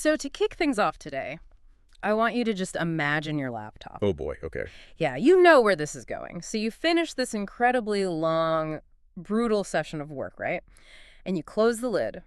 So to kick things off today, I want you to just imagine your laptop. Oh boy, okay. Yeah, you know where this is going. So you finish this incredibly long, brutal session of work, right? And you close the lid.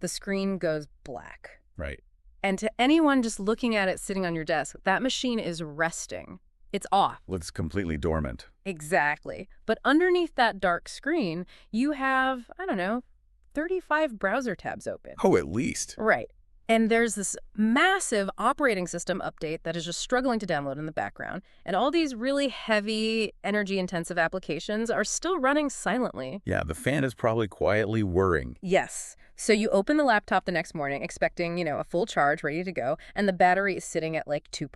The screen goes black. Right. And to anyone just looking at it sitting on your desk, that machine is resting. It's off. Well, it's completely dormant. Exactly. But underneath that dark screen, you have, I don't know, 35 browser tabs open. Oh, at least. Right. And there's this massive operating system update that is just struggling to download in the background. And all these really heavy, energy-intensive applications are still running silently. Yeah, the fan is probably quietly whirring. Yes. So you open the laptop the next morning expecting, a full charge ready to go, and the battery is sitting at like 2%.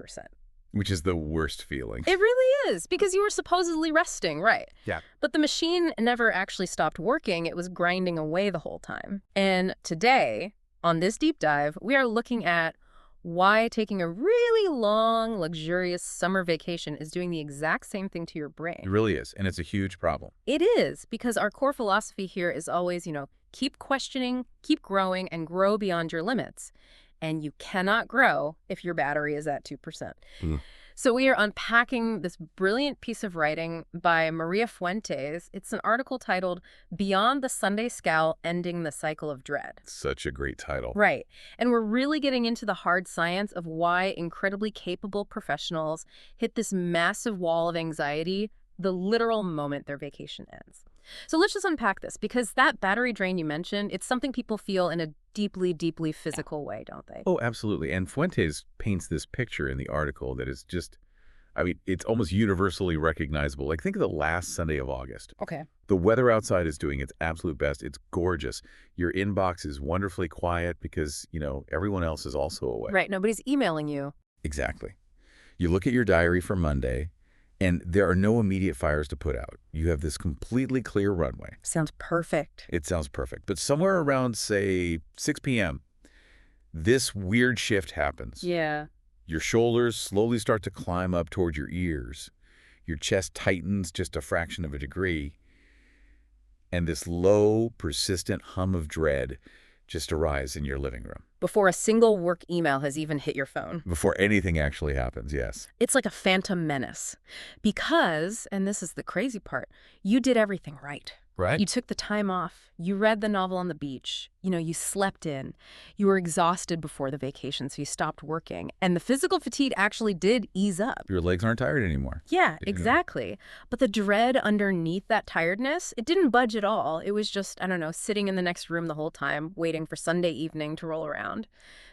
Which is the worst feeling. It really is, because you were supposedly resting, right? Yeah. But the machine never actually stopped working. It was grinding away the whole time. And today, on this deep dive, we are looking at why taking a really long, luxurious summer vacation is doing the exact same thing to your brain. It really is, and it's a huge problem. It is, because our core philosophy here is always, keep questioning, keep growing, and grow beyond your limits. And you cannot grow if your battery is at 2%. So we are unpacking this brilliant piece of writing by Maria Fuentes. It's an article titled Beyond the Sunday Scowl, Ending the Cycle of Dread. Such a great title. Right. And we're really getting into the hard science of why incredibly capable professionals hit this massive wall of anxiety the literal moment their vacation ends. So let's just unpack this, because that battery drain you mentioned, it's something people feel in a deeply, deeply physical way, don't they? Oh, absolutely. And Fuentes paints this picture in the article that is just, it's almost universally recognizable. Like, think of the last Sunday of August. Okay. The weather outside is doing its absolute best. It's gorgeous. Your inbox is wonderfully quiet because, everyone else is also away. Right. Nobody's emailing you. Exactly. You look at your diary for Monday, and there are no immediate fires to put out. You have this completely clear runway. Sounds perfect. It sounds perfect. But somewhere around, say, 6 p.m., this weird shift happens. Yeah. Your shoulders slowly start to climb up toward your ears. Your chest tightens just a fraction of a degree. And this low, persistent hum of dread just arrives in your living room. Before a single work email has even hit your phone. Before anything actually happens, yes. It's like a phantom menace. Because, and this is the crazy part, you did everything right. Right? You took the time off. You read the novel on the beach. You slept in. You were exhausted before the vacation, so you stopped working. And the physical fatigue actually did ease up. Your legs aren't tired anymore. Yeah, exactly. But the dread underneath that tiredness, it didn't budge at all. It was just, sitting in the next room the whole time, waiting for Sunday evening to roll around.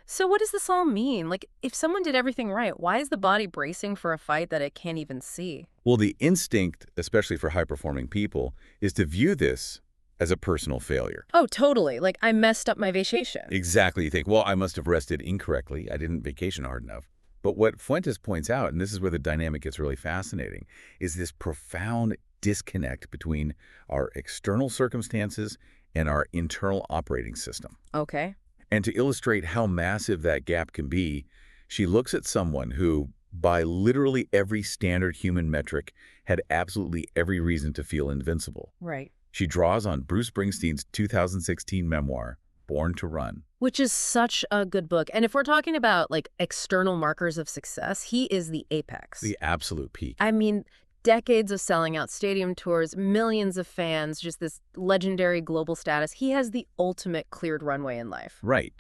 So what does this all mean? Like, if someone did everything right, why is the body bracing for a fight that it can't even see? Well, the instinct, especially for high-performing people, is to view this as a personal failure. Oh, totally. Like, I messed up my vacation. Exactly. You think, well, I must have rested incorrectly. I didn't vacation hard enough. But what Fuentes points out, and this is where the dynamic gets really fascinating, is this profound disconnect between our external circumstances and our internal operating system. Okay. And to illustrate how massive that gap can be, she looks at someone who, by literally every standard human metric, had absolutely every reason to feel invincible. Right. She draws on Bruce Springsteen's 2016 memoir, Born to Run. Which is such a good book. And if we're talking about, external markers of success, he is the apex. The absolute peak. I mean, decades of selling out stadium tours, millions of fans, just this legendary global status. He has the ultimate cleared runway in life. Right.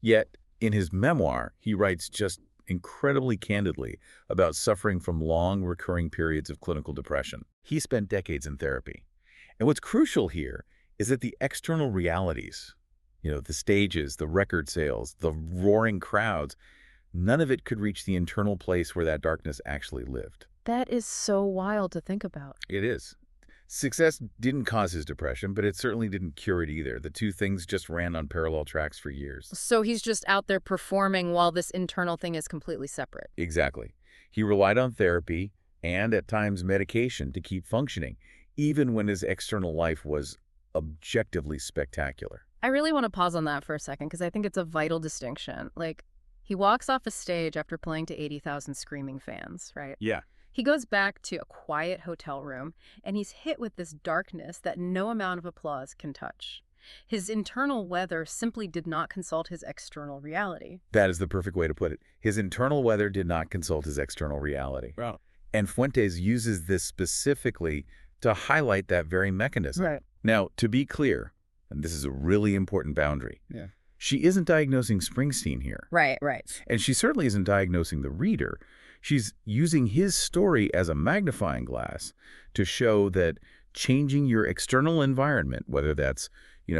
Yet, in his memoir, he writes just incredibly candidly about suffering from long, recurring periods of clinical depression. He spent decades in therapy. And what's crucial here is that the external realities, the stages, the record sales, the roaring crowds, none of it could reach the internal place where that darkness actually lived. That is so wild to think about. It is. Success didn't cause his depression, but it certainly didn't cure it either. The two things just ran on parallel tracks for years. So he's just out there performing while this internal thing is completely separate. Exactly. He relied on therapy and, at times, medication to keep functioning, even when his external life was objectively spectacular. I really want to pause on that for a second, because I think it's a vital distinction. He walks off a stage after playing to 80,000 screaming fans, right? Yeah. He goes back to a quiet hotel room, and he's hit with this darkness that no amount of applause can touch. His internal weather simply did not consult his external reality. That is the perfect way to put it. His internal weather did not consult his external reality. Wow. And Fuentes uses this specifically to highlight that very mechanism. Right. Now, to be clear, and this is a really important boundary, Yeah. she isn't diagnosing Springsteen here. Right, right. And she certainly isn't diagnosing the reader. She's using his story as a magnifying glass to show that changing your external environment, whether that's,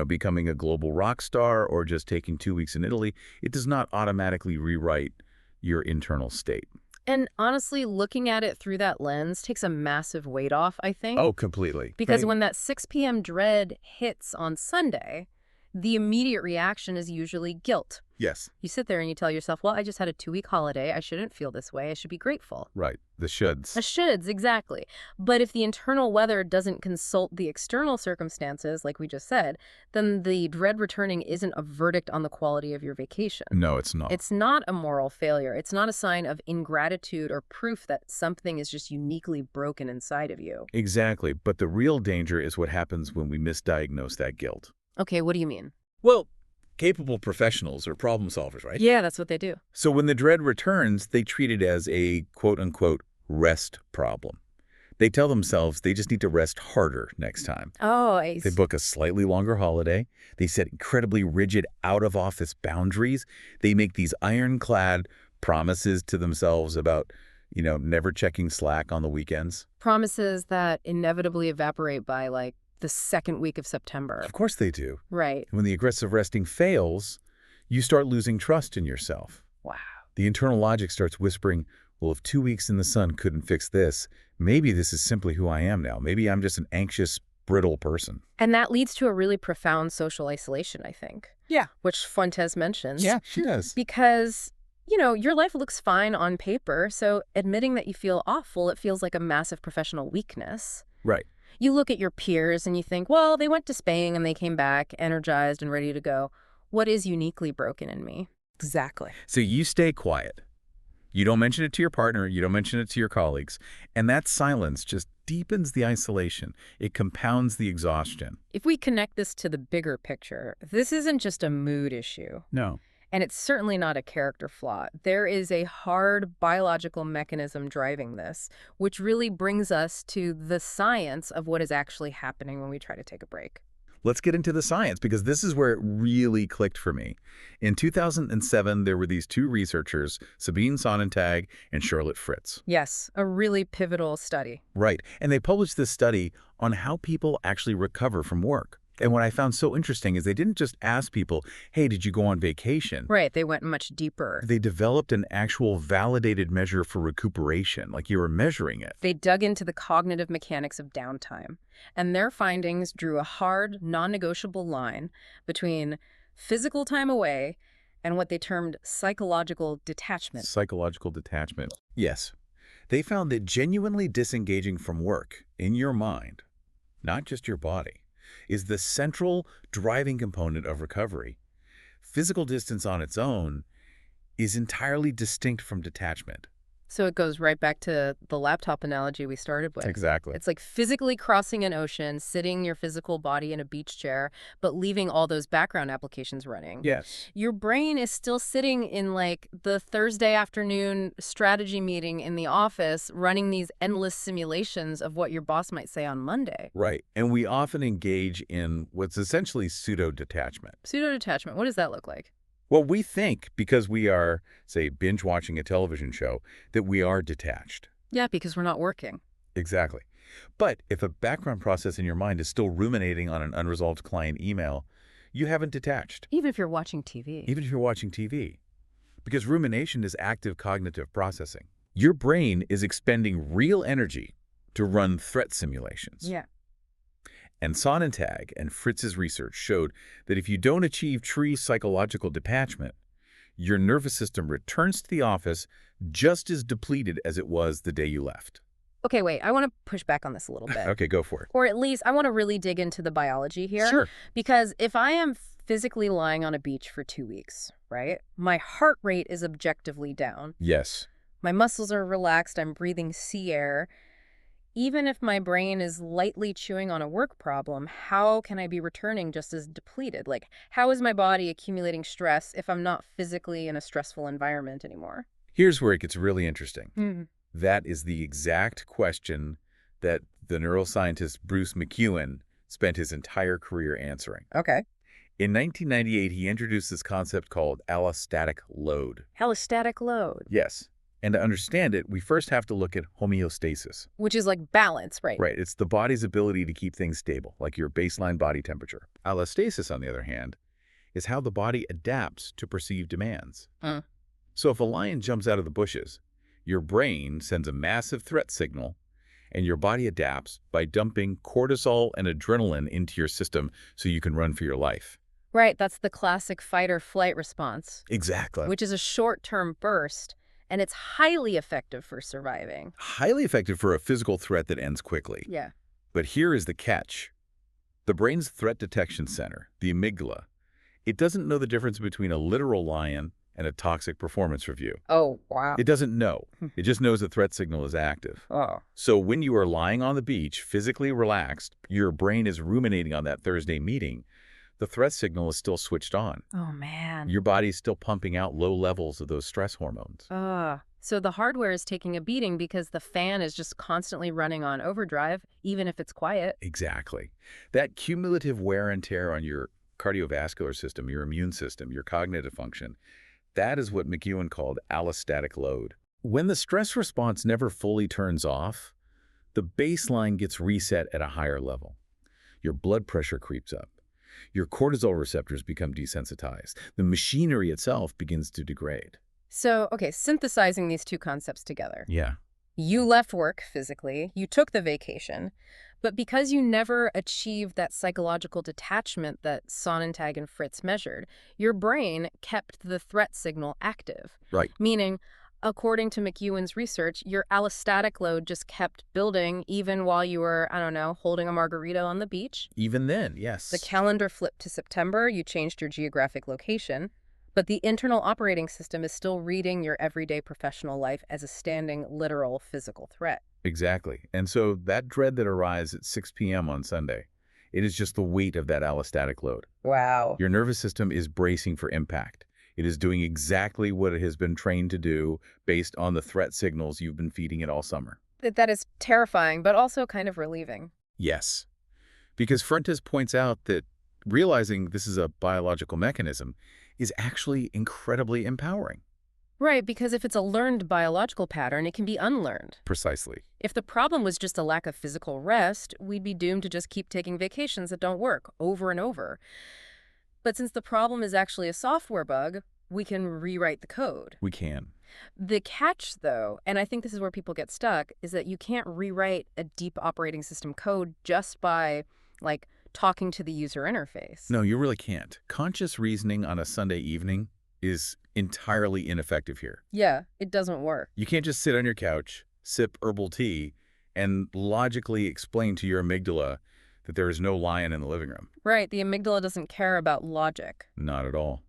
becoming a global rock star or just taking 2 weeks in Italy, it does not automatically rewrite your internal state. And honestly, looking at it through that lens takes a massive weight off, I think. Oh, completely. Because when that 6 p.m. dread hits on Sunday, the immediate reaction is usually guilt. Yes. You sit there and you tell yourself, well, I just had a 2-week holiday. I shouldn't feel this way. I should be grateful. Right. The shoulds. The shoulds, exactly. But if the internal weather doesn't consult the external circumstances, like we just said, then the dread returning isn't a verdict on the quality of your vacation. No, it's not. It's not a moral failure. It's not a sign of ingratitude or proof that something is just uniquely broken inside of you. Exactly. But the real danger is what happens when we misdiagnose that guilt. Okay, what do you mean? Well, capable professionals are problem solvers, right? Yeah, that's what they do. So when the dread returns, they treat it as a quote-unquote rest problem. They tell themselves they just need to rest harder next time. Oh, They book a slightly longer holiday. They set incredibly rigid out-of-office boundaries. They make these ironclad promises to themselves about, never checking Slack on the weekends. promises that inevitably evaporate by, like, the second week of September. Of course they do. Right. When the aggressive resting fails, you start losing trust in yourself. Wow. The internal logic starts whispering, well, if 2 weeks in the sun couldn't fix this, maybe this is simply who I am now. Maybe I'm just an anxious, brittle person. And that leads to a really profound social isolation, I think. Yeah. Which Fuentes mentions. Yeah, she does. Because, your life looks fine on paper, so admitting that you feel awful, it feels like a massive professional weakness. Right. You look at your peers and you think, well, they went to Spain and they came back energized and ready to go. What is uniquely broken in me? Exactly. So you stay quiet. You don't mention it to your partner. You don't mention it to your colleagues. And that silence just deepens the isolation. It compounds the exhaustion. If we connect this to the bigger picture, this isn't just a mood issue. No. And it's certainly not a character flaw. There is a hard biological mechanism driving this, which really brings us to the science of what is actually happening when we try to take a break. Let's get into the science, because this is where it really clicked for me. In 2007, there were these two researchers, Sabine Sonnentag and Charlotte Fritz. Yes, a really pivotal study. Right. And they published this study on how people actually recover from work. And what I found so interesting is they didn't just ask people, hey, did you go on vacation? Right, they went much deeper. They developed an actual validated measure for recuperation, like you were measuring it. They dug into the cognitive mechanics of downtime, and their findings drew a hard, non-negotiable line between physical time away and what they termed psychological detachment. Psychological detachment. Yes. They found that genuinely disengaging from work in your mind, not just your body, is the central driving component of recovery. Physical distance on its own is entirely distinct from detachment. So it goes right back to the laptop analogy we started with. Exactly. It's like physically crossing an ocean, sitting your physical body in a beach chair, but leaving all those background applications running. Yes. Your brain is still sitting in, like, the Thursday afternoon strategy meeting in the office, running these endless simulations of what your boss might say on Monday. Right. And we often engage in what's essentially pseudo-detachment. Pseudo-detachment, what does that look like? Well, we think because we are, say, binge-watching a television show, that we are detached. Yeah, because we're not working. Exactly. But if a background process in your mind is still ruminating on an unresolved client email, you haven't detached. Even if you're watching TV. Even if you're watching TV. Because rumination is active cognitive processing. Your brain is expending real energy to run threat simulations. Yeah. And Sonnentag and Fritz's research showed that if you don't achieve true psychological detachment, your nervous system returns to the office just as depleted as it was the day you left. Okay, wait, I want to push back on this a little bit. Okay, go for it. Or at least I want to really dig into the biology here. Sure. Because if I am physically lying on a beach for 2 weeks, right, my heart rate is objectively down. Yes. My muscles are relaxed. I'm breathing sea air. even if my brain is lightly chewing on a work problem, how can I be returning just as depleted? Like, how is my body accumulating stress if I'm not physically in a stressful environment anymore? Here's where it gets really interesting. Hmm. That is the exact question that the neuroscientist Bruce McEwen spent his entire career answering. Okay. In 1998, he introduced this concept called allostatic load. Allostatic load, Yes. And to understand it, we first have to look at homeostasis. which is like balance, right? Right, it's the body's ability to keep things stable, like your baseline body temperature. Allostasis, on the other hand, is how the body adapts to perceived demands. Mm. So if a lion jumps out of the bushes, your brain sends a massive threat signal, and your body adapts by dumping cortisol and adrenaline into your system so you can run for your life. Right, that's the classic fight or flight response, Exactly. which is a short-term burst, and it's highly effective for surviving. Highly effective for a physical threat that ends quickly. Yeah. But here is the catch. The brain's threat detection center, the amygdala, it doesn't know the difference between a literal lion and a toxic performance review. Oh, wow. It doesn't know. It just knows the threat signal is active. Oh. So when you are lying on the beach, physically relaxed, your brain is ruminating on that Thursday meeting, the threat signal is still switched on. Oh, man. Your body's still pumping out low levels of those stress hormones. So the hardware is taking a beating because the fan is just constantly running on overdrive, even if it's quiet. Exactly. That cumulative wear and tear on your cardiovascular system, your immune system, your cognitive function, that is what McEwen called allostatic load. When the stress response never fully turns off, the baseline gets reset at a higher level. Your blood pressure creeps up. Your cortisol receptors become desensitized. The machinery itself begins to degrade. So, okay, synthesizing these two concepts together. Yeah. You left work physically, you took the vacation, but because you never achieved that psychological detachment that Sonnentag and Fritz measured, your brain kept the threat signal active. Right. Meaning, according to McEwen's research, your allostatic load just kept building even while you were, I don't know, holding a margarita on the beach. Even then, yes. The calendar flipped to September, you changed your geographic location, but the internal operating system is still reading your everyday professional life as a standing, literal, physical threat. Exactly. And so that dread that arrives at 6 p.m. on Sunday, it is just the weight of that allostatic load. Wow. Your nervous system is bracing for impact. It is doing exactly what it has been trained to do based on the threat signals you've been feeding it all summer. That is terrifying, but also kind of relieving. Yes. Because Fuentes points out that realizing this is a biological mechanism is actually incredibly empowering. Right, because if it's a learned biological pattern, it can be unlearned. Precisely. If the problem was just a lack of physical rest, we'd be doomed to just keep taking vacations that don't work over and over. But since the problem is actually a software bug, we can rewrite the code. We can. The catch, though, and I think this is where people get stuck, is that you can't rewrite a deep operating system code just by, like, talking to the user interface. No, you really can't. Conscious reasoning on a Sunday evening is entirely ineffective here. Yeah, it doesn't work. You can't just sit on your couch, sip herbal tea, and logically explain to your amygdala that there is no lion in the living room. Right, the amygdala doesn't care about logic. Not at all.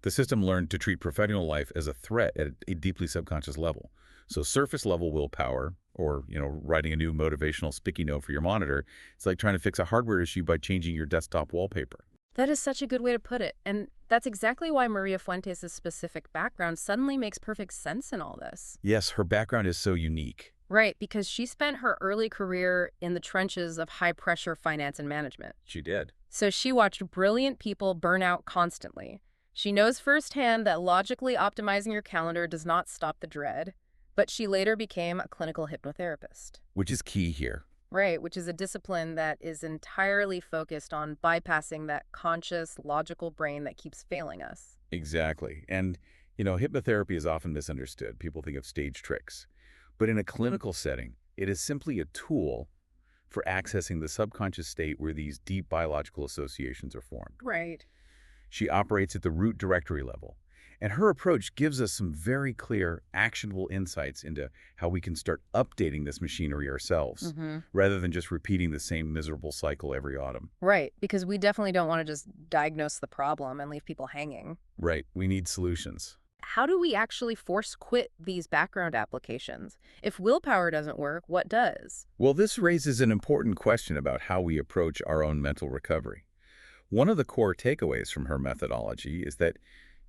The system learned to treat professional life as a threat at a deeply subconscious level. So surface level willpower, or, writing a new motivational sticky note for your monitor, it's like trying to fix a hardware issue by changing your desktop wallpaper. That is such a good way to put it. And that's exactly why Maria Fuentes' specific background suddenly makes perfect sense in all this. Yes, her background is so unique. Right, because she spent her early career in the trenches of high-pressure finance and management. She did. So she watched brilliant people burn out constantly. She knows firsthand that logically optimizing your calendar does not stop the dread, but she later became a clinical hypnotherapist. Which is key here. Right, which is a discipline that is entirely focused on bypassing that conscious, logical brain that keeps failing us. Exactly. And, hypnotherapy is often misunderstood. People think of stage tricks. But in a clinical setting, it is simply a tool for accessing the subconscious state where these deep biological associations are formed. Right. She operates at the root directory level. And her approach gives us some very clear, actionable insights into how we can start updating this machinery ourselves, rather than just repeating the same miserable cycle every autumn. Right, because we definitely don't want to just diagnose the problem and leave people hanging. Right. We need solutions. how do we actually force quit these background applications? If willpower doesn't work, what does? Well, this raises an important question about how we approach our own mental recovery. One of the core takeaways from her methodology is that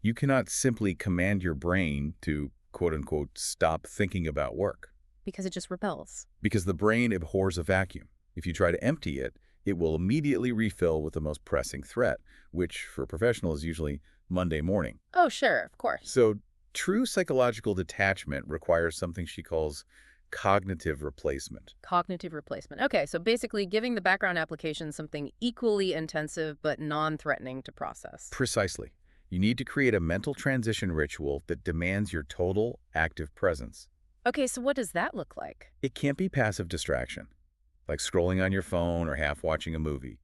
you cannot simply command your brain to, quote-unquote, stop thinking about work. Because it just rebels. Because the brain abhors a vacuum. If you try to empty it, it will immediately refill with the most pressing threat, which for a professional is usually Monday morning. Oh, sure, of course. So true psychological detachment requires something she calls cognitive replacement. Cognitive replacement. Okay, so basically giving the background application something equally intensive but non-threatening to process. Precisely. You need to create a mental transition ritual that demands your total active presence. Okay, so what does that look like? It can't be passive distraction, like scrolling on your phone or half watching a movie.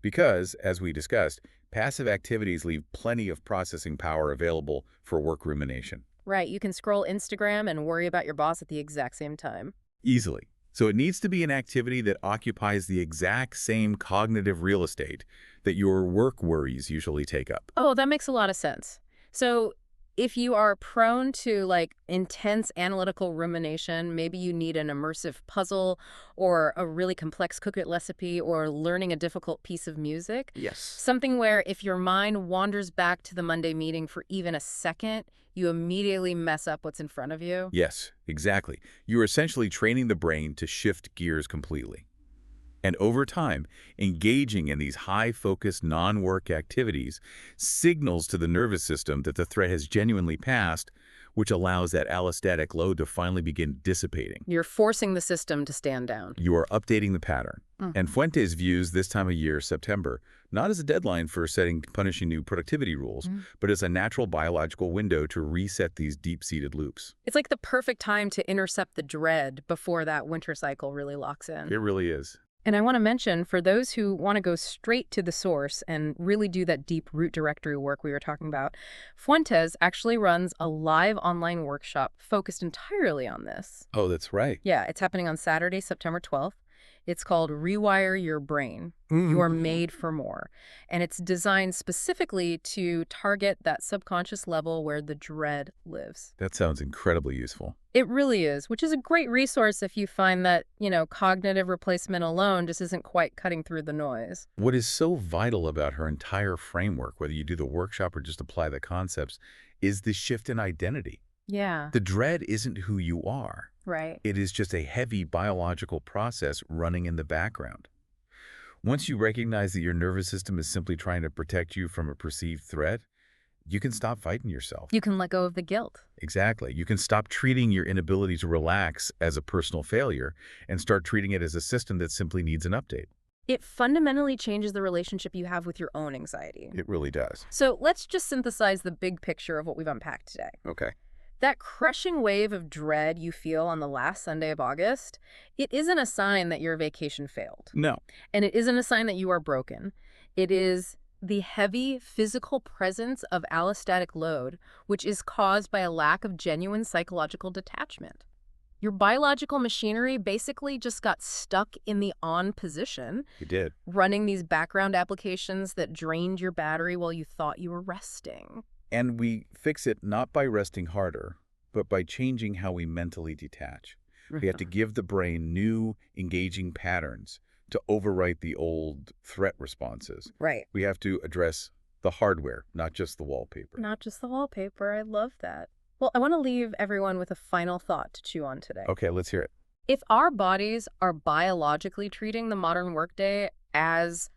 Because, as we discussed, passive activities leave plenty of processing power available for work rumination. Right, you can scroll Instagram and worry about your boss at the exact same time. Easily. So it needs to be an activity that occupies the exact same cognitive real estate that your work worries usually take up. Oh, that makes a lot of sense. So if you are prone to intense analytical rumination, maybe you need an immersive puzzle or a really complex cookit recipe or learning a difficult piece of music. Yes. Something where if your mind wanders back to the Monday meeting for even a second, you immediately mess up what's in front of you. Yes, exactly. You're essentially training the brain to shift gears completely. And over time, engaging in these high-focus non-work activities signals to the nervous system that the threat has genuinely passed, which allows that allostatic load to finally begin dissipating. You're forcing the system to stand down. You are updating the pattern. And Fuentes views this time of year, September, not as a deadline for setting punishing new productivity rules, but as a natural biological window to reset these deep-seated loops. It's like the perfect time to intercept the dread before that winter cycle really locks in. It really is. And I want to mention, for those who want to go straight to the source and really do that deep root directory work we were talking about, Fuentes actually runs a live online workshop focused entirely on this. Oh, that's right. Yeah, it's happening on Saturday, September 12th. It's called Rewire Your Brain. You're made for more. And it's designed specifically to target that subconscious level where the dread lives. That sounds incredibly useful. It really is, which is a great resource if you find that, cognitive replacement alone just isn't quite cutting through the noise. What is so vital about her entire framework, whether you do the workshop or just apply the concepts, is the shift in identity. Yeah. The dread isn't who you are. Right. It is just a heavy biological process running in the background. Once you recognize that your nervous system is simply trying to protect you from a perceived threat, you can stop fighting yourself. You can let go of the guilt. Exactly. You can stop treating your inability to relax as a personal failure and start treating it as a system that simply needs an update. It fundamentally changes the relationship you have with your own anxiety. It really does. So let's just synthesize the big picture of what we've unpacked today. Okay. That crushing wave of dread you feel on the last Sunday of August, it isn't a sign that your vacation failed. No. And it isn't a sign that you are broken. It is the heavy physical presence of allostatic load, which is caused by a lack of genuine psychological detachment. Your biological machinery basically just got stuck in the on position. It did. Running these background applications that drained your battery while you thought you were resting. And we fix it not by resting harder, but by changing how we mentally detach. We have to give the brain new, engaging patterns to overwrite the old threat responses. Right. We have to address the hardware, not just the wallpaper. Not just the wallpaper. I love that. Well, I want to leave everyone with a final thought to chew on today. Okay, let's hear it. If our bodies are biologically treating the modern workday as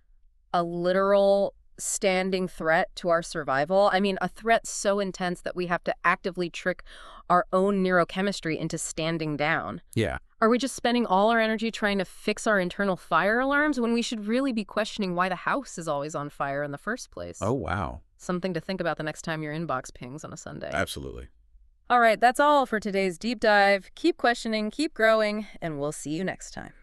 a literal standing threat to our survival, a threat so intense that we have to actively trick our own neurochemistry into standing down. Yeah. Are we just spending all our energy trying to fix our internal fire alarms when we should really be questioning why the house is always on fire in the first place? Oh, wow. Something to think about the next time your inbox pings on a Sunday. Absolutely. All right, that's all for today's deep dive. Keep questioning, keep growing, and we'll see you next time.